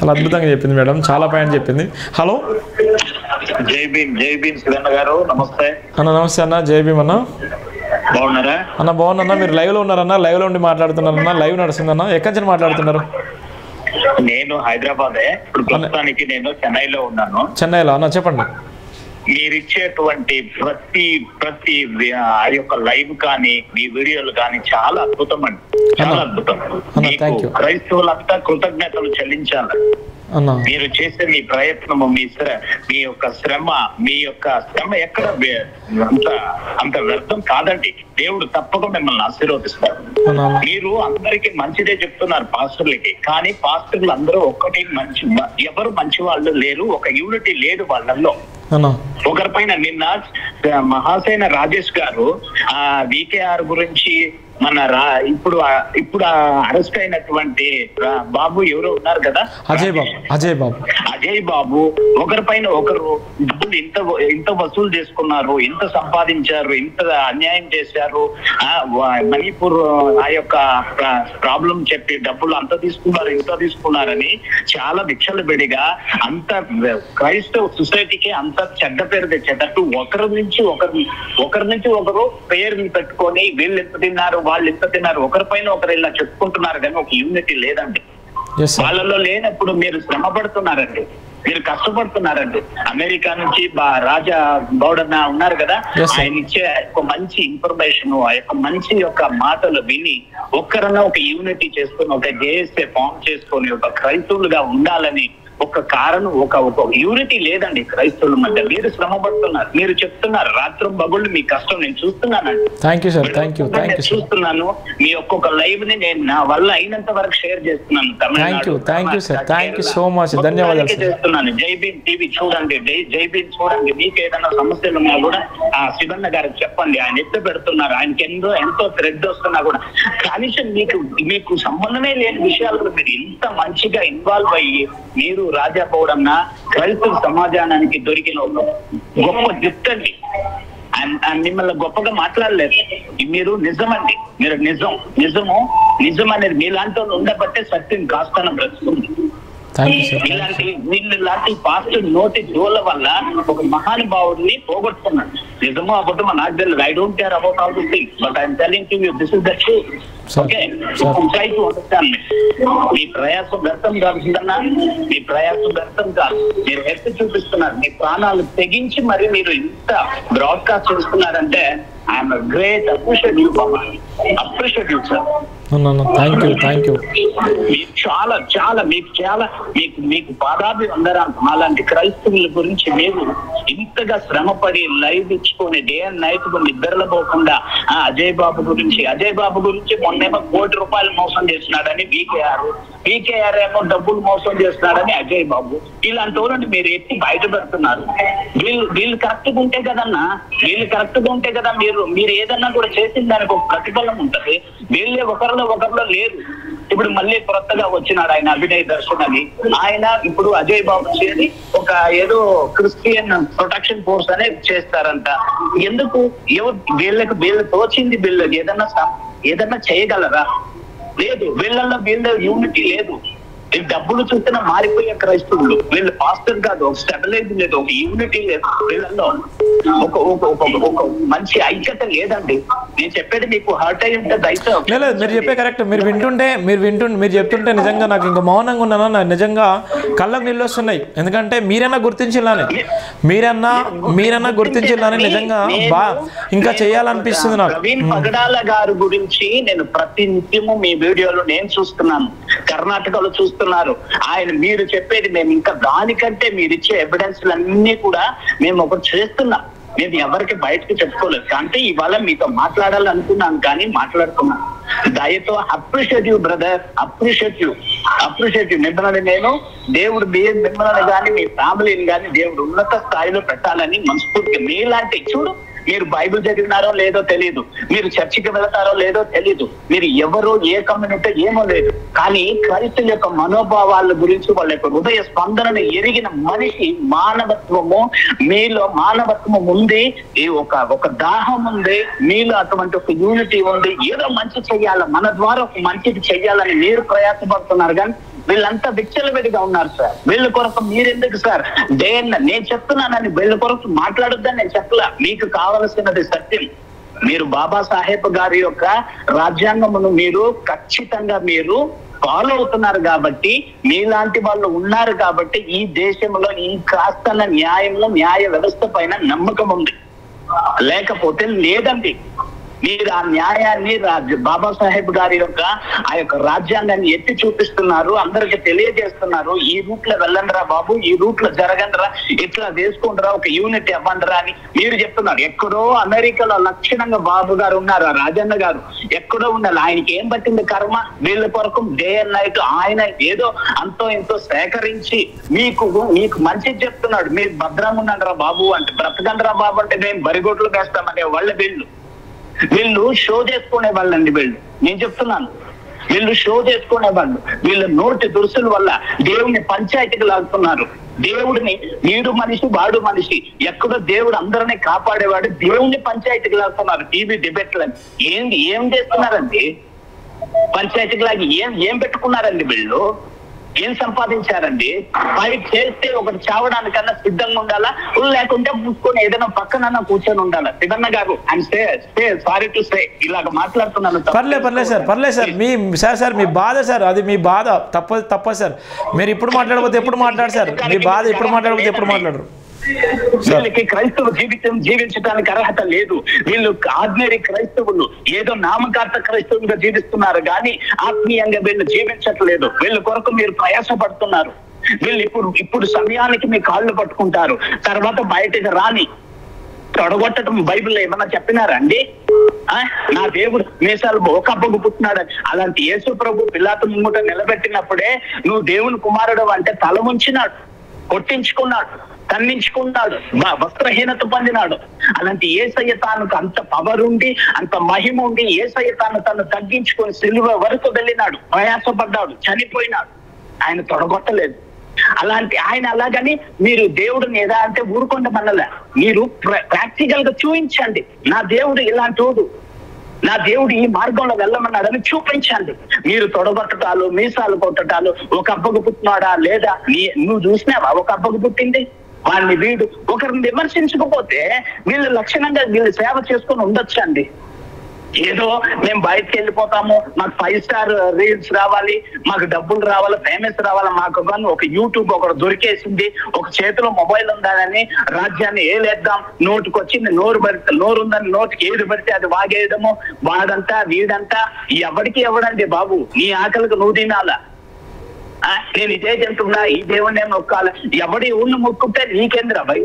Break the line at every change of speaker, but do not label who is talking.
చాలా అద్భుతంగా చెప్పింది మేడం, చాలా పాయింట్ చెప్పింది. హలో
జై భీమ్ శివన్న గారు, నమస్తే
అన్న. నమస్తే అన్న, జై భీమ్ అన్న.
బాగున్నారా
అన్న? బాగున్నా. మీరు లైవ్ లో ఉన్నారన్న? లైవ్ లో ఉండి మాట్లాడుతున్నారన్న? లైవ్ నడుస్తుందన్న? ఎక్కడి నుంచి మాట్లాడుతున్నారు?
నేను హైదరాబాదే, ఇప్పుడు ప్రస్తుతానికి నేను చెన్నైలో ఉన్నాను.
చెన్నైలో అన్న, చెప్పండి.
మీరిచ్చేటువంటి ప్రతి ఆ యొక్క లైవ్ కానీ మీ వీడియోలు కానీ చాలా అద్భుతం అండి, చాలా అద్భుతం. క్రైస్తవులంతా కృతజ్ఞతలు చెల్లించాలి. మీరు చేసే మీ ప్రయత్నము, మీ యొక్క శ్రమ ఎక్కడ అంత వ్యర్థం కాదండి. దేవుడు తప్పక మిమ్మల్ని ఆశీర్వదిస్తారు. మీరు అందరికీ మంచిదే చెప్తున్నారు పాస్టర్లకి, కానీ పాస్టర్లు అందరూ ఒక్కటి ఎవరు మంచి వాళ్ళు లేరు, ఒక యూనిటీ లేదు వాళ్ళల్లో. ఒకరిపైన నిన్న మహాసేన రాజేష్ గారు వికేఆర్ గురించి ఇప్పుడు అరెస్ట్ అయినటువంటి బాబు ఎవరు ఉన్నారు కదా, అజయ్ బాబు ఒకరిపైన ఒకరు డబ్బులు ఇంత వసూలు చేసుకున్నారు, ఇంత సంపాదించారు, ఇంత అన్యాయం చేశారు, మణిపూర్ ఆ యొక్క ప్రాబ్లం చెప్పి డబ్బులు ఇంత తీసుకున్నారని చాలా విచ్చలబెడిగా అంత క్రైస్తవ సొసైటీకి అంత చెడ్డ పేరు తెచ్చేటట్టు ఒకరి నుంచి ఒకరు పేరుని పెట్టుకొని వీళ్ళు ఎంత తిన్నారు వాళ్ళు ఎంత తిన్నారు ఒకరిపైన ఒకరు ఇలా చెప్పుకుంటున్నారు, కానీ ఒక యూనిటీ లేదండి. వాళ్ళలో లేనప్పుడు మీరు శ్రమ పడుతున్నారండి, మీరు కష్టపడుతున్నారండి. అమెరికా నుంచి రాజా గౌడన్న ఉన్నారు కదా, ఆయన ఇచ్చే ఒక మంచి ఇన్ఫర్మేషన్, ఆ యొక్క మంచి యొక్క మాటలు విని ఒక్కరన్నా ఒక యూనిటీ చేసుకుని ఒక జేఎస్ఏ ఫామ్ చేసుకొని ఒక క్రైస్తవులుగా ఉండాలని ఒక కారణం, ఒక యూనిటీ లేదండి క్రైస్తవుల మధ్య. మీరు శ్రమ పడుతున్నారు, మీరు చెప్తున్నారు రాత్రం బగుళ్ళు మీ కష్టం నేను చూస్తున్నానండి. చూస్తున్నాను మీ ఒక్కొక్క లైవ్ ని నేను నా వల్ల అయినంత వరకు షేర్ చేస్తున్నాను. చేస్తున్నాను. జై భీమ్ టీవీ చూడండి, జై భీమ్ చూడండి. మీకు ఏదైనా సమస్యలు ఉన్నా కూడా ఆ శివన్న గారికి చెప్పండి, ఆయన ఎత్తు పెడుతున్నారు. ఆయనకి ఎంతో థ్రెడ్ వస్తున్నా కూడా కనీసం మీకు సంబంధమే లేని విషయాల్లో మీరు ఇంత మంచిగా ఇన్వాల్వ్ అయ్యి మీరు రాజా పౌడన్న క్రైస్తవ సమాజానికి దొరికిన ఒక గొప్ప గిఫ్ట్ అండి. మిమ్మల్ని గొప్పగా మాట్లాడలేదు, మీరు నిజమండి, మీరు నిజం అనేది మీలాంటి ఉండబట్టే సత్యం కాస్తానం బ్రతుకుంది. వీళ్ళలాంటి పాస్ట్ నోటి దోల వల్ల ఒక మహానుభావుడిని పోగొట్టుకున్నాడు. నిజమో అబద్ధమో నాకు తెలియదు. I don't care about all this things, but I'm telling to you this is the truth. Okay, మీ ప్రయాసం వ్యర్థం కాదున్నా, మీ ప్రయాసం వ్యర్థం కాదు. మీరు హెల్త్ చూపిస్తున్నారు, మీ ప్రాణాలు తెగించి మరి మీరు ఇంత బ్రాడ్కాస్ట్ చేస్తున్నారంటే I'm great. Appreciate you Baba, appreciate you sir. మీకు పాదాభి అందరం. అలాంటి క్రైస్తవుల గురించి మీరు ఇంతగా శ్రమపడి లైవ్ ఇచ్చుకొని డే అండ్ నైట్ నిద్రలో పోకుండా అజయ్ బాబు గురించి మొన్నేమో ₹1 కోటి మోసం చేస్తున్నాడని వికేఆర్ ఏమో డబ్బులు మోసం చేస్తున్నాడని అజయ్ బాబు. ఇలాంటి వాళ్ళని మీరు ఎత్తి బయట పెడుతున్నారు. వీళ్ళు కరెక్ట్గా ఉంటే కదా మీరు ఏదన్నా కూడా చేసిన దానికి ఒక ప్రతిఫలం ఉంటది. వీళ్ళే ఒకరిలో లేదు. ఇప్పుడు మళ్ళీ కొత్తగా వచ్చినాడు ఆయన అభినయ్ దర్శన్ అని. ఆయన ఇప్పుడు అజయ్ బాబు చేసి ఒక ఏదో క్రిస్టియన్ ప్రొటెక్షన్ ఫోర్స్ అనేది చేస్తారంట. ఎందుకు? వీళ్ళు తోచింది వీళ్ళు ఏదన్నా చేయగలరా? లేదు. వీళ్ళ యూనిటీ లేదు. వీళ్ళు డబ్బులు చూస్తున్నా మారిపోయే క్రైస్తవులు. వీళ్ళు పాస్టర్ కాదు, ఒక స్టెబిలైజ్ లేదు, ఒక యూనిటీ లేదు. వీళ్ళల్లో ఒక మంచి ఐక్యత లేదండి. నేను చెప్పేది మీకు హర్ట్ అయి ఉంటే దయచేసి
లేదు, మీరు చెప్పే కరెక్ట్. మీరు చెప్తుంటే నిజంగా నాకు ఇంకా మౌనంగా ఉన్నాను. నాకు నిజంగా కళ్ళకు నీళ్ళు వస్తున్నాయి. ఎందుకంటే మీరన్నా గుర్తించాలని నిజంగా ఇంకా చేయాలనిపిస్తుంది నాకు.
ప్రవీణ్ పగడాల గారి గురించి నేను ప్రతి నిత్యము మీ వీడియోలో నేను చూస్తున్నాను, కర్ణాటకలో చూస్తున్నారు. మీరు చెప్పేది మేము ఇంకా దానికంటే మీరు ఇచ్చే ఎవిడెన్స్ అన్ని కూడా మేము ఒకటి చేస్తున్నాం. నేను ఎవరికి బయటకు చెప్పుకోలేదు, అంటే ఇవాళ మీతో మాట్లాడాలనుకున్నాను కానీ మాట్లాడుతున్నాను. దయతో appreciate you brother, appreciate you. మిమ్మల్ని నేను దేవుడు మిమ్మల్ని కానీ మీ ఫ్యామిలీని కానీ దేవుడు ఉన్నత స్థాయిలో పెట్టాలని మనస్ఫూర్తిగా. మీలాంటి చూడు, మీరు బైబిల్ చదివినారో లేదో తెలియదు, మీరు చర్చికి వెళతారో లేదో తెలియదు, మీరు ఎవరో ఏ కమ్యూనిటీ ఏమో లేదు, కానీ క్రైస్తవుల యొక్క మనోభావాల గురించి వాళ్ళ యొక్క హృదయ స్పందనను ఎరిగిన మనిషి. మీలో మానవత్వం ఉంది, ఒక దాహం ఉంది, మీలో అటువంటి ఒక యూనిటీ ఉంది. ఏదో మంచి చెయ్యాలి, మన ద్వారా ఒక మంచిది చెయ్యాలని మీరు ప్రయాసపడుతున్నారు. కానీ వీళ్ళంతా విచ్చలవిడిగా ఉన్నారు సార్. వీళ్ళ కొరకు మీరెందుకు సార్ నేను చెప్తున్నానని వీళ్ళ కొరకు మాట్లాడొద్దని నేను చెప్పలా. మీకు కావలసినది సత్యం. మీరు బాబాసాహెబ్ గారి యొక్క రాజ్యాంగమును మీరు ఖచ్చితంగా మీరు ఫాలో అవుతున్నారు కాబట్టి, మీలాంటి వాళ్ళు ఉన్నారు కాబట్టి ఈ దేశంలో ఈ కాస్తన్న న్యాయంలో న్యాయ వ్యవస్థ పైన నమ్మకం ఉంది. లేకపోతే లేదండి. మీరు ఆ న్యాయాన్ని బాబాసాహెబ్ గారి యొక్క ఆ యొక్క రాజ్యాంగాన్ని ఎత్తి చూపిస్తున్నారు, అందరికి తెలియజేస్తున్నారు. ఈ రూట్ లో వెళ్ళండిరా బాబు, ఈ రూట్ లో జరగండిరా, ఇట్లా వేసుకుంటారా, ఒక యూనిట్ ఇవ్వండిరా అని మీరు చెప్తున్నారు. ఎక్కడో అమెరికాలో లక్షణంగా బాబు గారు ఉన్నారు, ఆ రాజన్న గారు ఎక్కడో ఉండాలి. ఆయనకి ఏం పట్టింది కర్మ? వీళ్ళ కొరకు డే అండ్ నైట్ ఆయన ఏదో అంతో ఎంతో సేకరించి మీకు మంచి చెప్తున్నాడు. మీరు భద్రంగా ఉన్నారా బాబు అంటే, బ్రతకండిరా బాబు అంటే మేము బరిగొడ్లు వేస్తామనే వాళ్ళ వీళ్ళు షో చేసుకునే వాళ్ళండి. నేను చెప్తున్నాను, వీళ్ళు షో చేసుకునే వాళ్ళు. వీళ్ళ నోటి దురుసుల వల్ల దేవుడిని పంచాయతీకి లాగుతున్నారు. దేవుడిని వీడు మనిషి వాడు మనిషి, ఎక్కడో దేవుడు అందరినీ కాపాడేవాడు, దేవుడిని పంచాయతీకి లాగుతున్నారు. టీవీ డిబేట్లని ఏం చేస్తున్నారండి? పంచాయతీకి లాగి ఏం పెట్టుకున్నారండి? వీళ్ళు ఏం సంపాదించారండి? ఫైట్ చేస్తే ఒకటి చావడానికన్నా సిద్ధంగా ఉండాలా, లేకుంటే మూసుకొని ఏదైనా పక్కన కూర్చొని ఉండాలా? సిద్ధన్న గారు సారీ టు సే ఇలాగ మాట్లాడుతున్నాను.
పర్లేదు సార్ మీ బాధ సార్, అది మీ బాధ. తప్పదు సార్. మీరు ఇప్పుడు మాట్లాడకపోతే ఎప్పుడు మాట్లాడు సార్? మీ బాధ ఇప్పుడు మాట్లాడకపోతే ఎప్పుడు మాట్లాడరు?
వీళ్ళకి క్రైస్తవ జీవితం జీవించడానికి అర్హత లేదు. వీళ్ళు ఆర్డినరీ క్రైస్తవులు, ఏదో నామకార్థ క్రైస్తవులుగా జీవిస్తున్నారు కానీ ఆత్మీయంగా వీళ్ళు జీవించట్లేదు. వీళ్ళ కొరకు మీరు ప్రయాసపడుతున్నారు. వీళ్ళు ఇప్పుడు సమయానికి మీ కాళ్ళు పట్టుకుంటారు, తర్వాత బయటకు రాని తొడగొట్టడం బైబిల్లో ఏమన్నా చెప్పినారా అండి? నా దేవుడు మీసాలు ఒకప్పకు పుట్టినాడు. అలాంటి యేసు ప్రభు పిలాతు ముంగట నిలబెట్టినప్పుడే నువ్వు దేవుని కుమారుడు అంటే తల ముంచినాడు, కొట్టించుకున్నాడు, తన్నించుకున్నాడు, వస్త్రహీనత పొందినాడు. అలాంటి యేసయ్య తానుకు అంత పవర్ ఉండి, అంత మహిమ ఉండి, యేసయ్య తను తగ్గించుకొని సిలువ వరకు వెళ్ళినాడు, ప్రయాసపడ్డాడు, చనిపోయినాడు. ఆయన తొడగొట్టలేదు. అలాంటి ఆయన అలాగని మీరు దేవుడిని ఏదా అంటే ఊరుకొండ మనలే. మీరు ప్రాక్టికల్ గా చూపించండి, నా దేవుడు ఇలాంటోడు, నా దేవుడు ఈ మార్గంలో వెళ్ళమన్నాడని చూపించండి. మీరు తొడగొట్టటాలు, మీసాలు కొట్టటాలు, ఒక అబ్బకు పుట్టినాడా లేదా నువ్వు చూసినావా? ఒక అబ్బకు పుట్టింది వాడిని వీడు ఒకరిని విమర్శించకపోతే వీళ్ళు లక్షణంగా వీళ్ళు సేవ చేసుకొని ఉండొచ్చండి. ఏదో మేము బయటకు వెళ్ళిపోతాము, మాకు 5 స్టార్ రీల్స్ రావాలి, మాకు డబ్బులు రావాలి, ఫేమస్ రావాలి, మాకు కానీ ఒక యూట్యూబ్ ఒకటి దొరికేసింది, ఒక చేతిలో మొబైల్ ఉందని రాజ్యాన్ని ఏలేద్దాం, నోటుకొచ్చింది, నోరు ఉందని నోటికి ఏది పడితే అది వాగేయడము, వాడంతా వీడంతా. ఎవరికి ఎవడండి బాబు? నీ ఆకలికి నువ్వు తినాలా? నేను ఇదే చెప్తున్నా, ఈ దేవుణ్ణి మొక్కాలి. ఎవడి ఊళ్ళు మొక్కుంటే నీకేంద్రా భయ్?